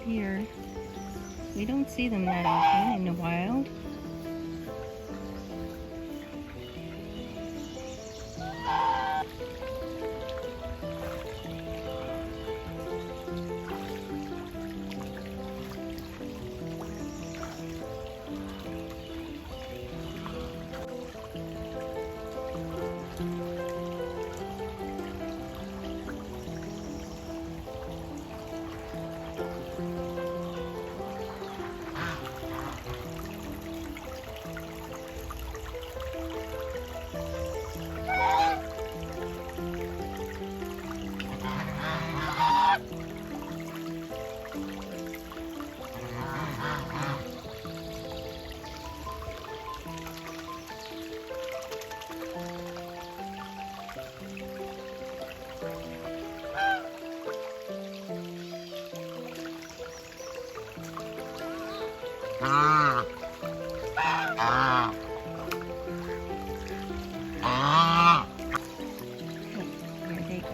here. We don't see them that often in the wild. There they go.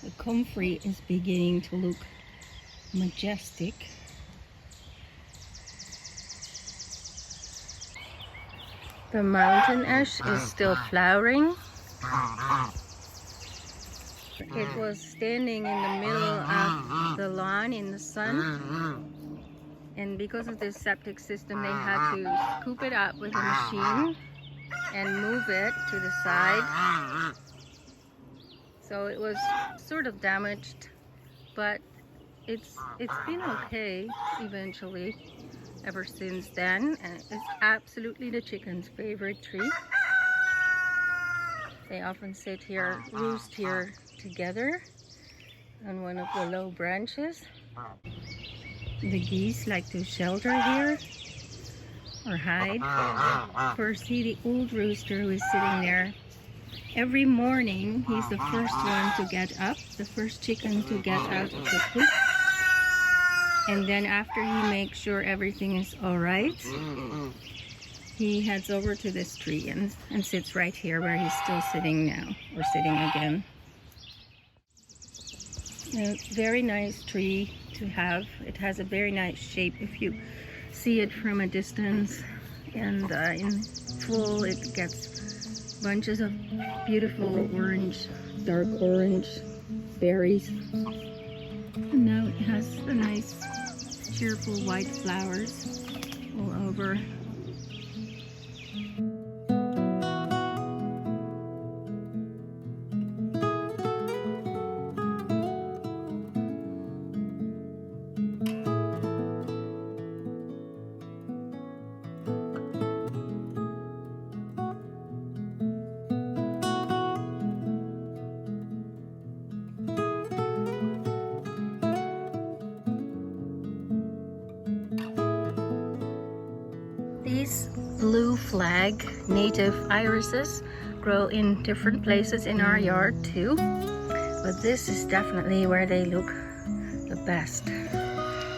The comfrey is beginning to look majestic. The mountain ash is still flowering. It was standing in the middle of the lawn in the sun, and because of this septic system they had to scoop it up with a machine and move it to the side. So it was sort of damaged, but it's been okay eventually ever since then, and it's absolutely the chicken's favorite tree. They often sit here, roost here together on one of the low branches. The geese like to shelter here or hide. Percy, the old rooster who is sitting there, every morning he's the first one to get up, the first chicken to get out of the coop. And then after he makes sure everything is all right, he heads over to this tree and sits right here where he's still sitting now, or sitting again. A very nice tree to have. It has a very nice shape if you see it from a distance, and in full it gets bunches of beautiful orange, dark orange berries. And now it has a nice cheerful white flowers all over. These blue flag native irises grow in different places in our yard too, but this is definitely where they look the best,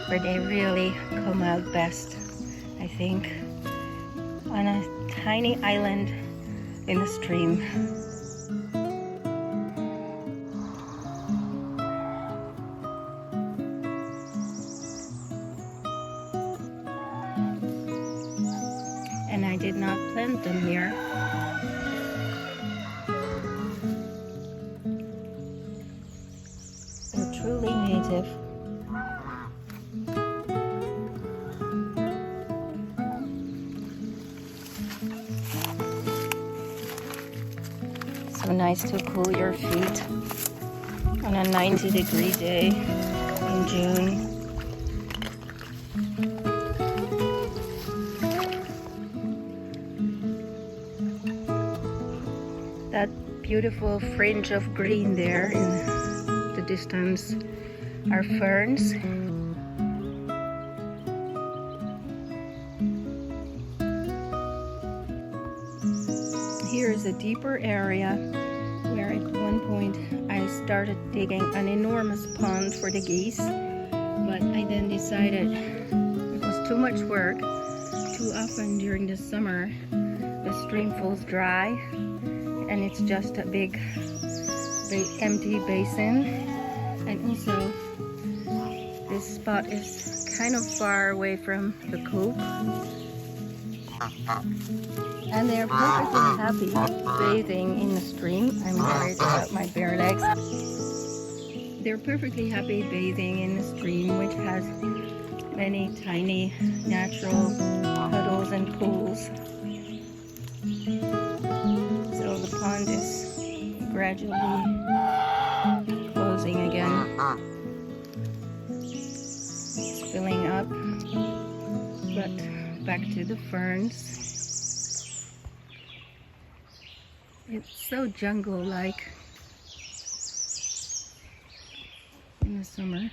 where they really come out best, I think, on a tiny island in the stream. And I did not plant them here. They're truly native. So nice to cool your feet on a 90-degree day in June. That beautiful fringe of green there in the distance are ferns. Here is a deeper area where at one point I started digging an enormous pond for the geese, but I then decided it was too much work. Too often during the summer the stream falls dry and it's just a big empty basin, and also this spot is kind of far away from the coop, and they are perfectly happy bathing in the stream. I'm worried about my bare legs. They're perfectly happy bathing in the stream, which has many tiny natural puddles and pools. So the pond is gradually closing again. It's filling up, but back to the ferns. It's so jungle-like in the summer.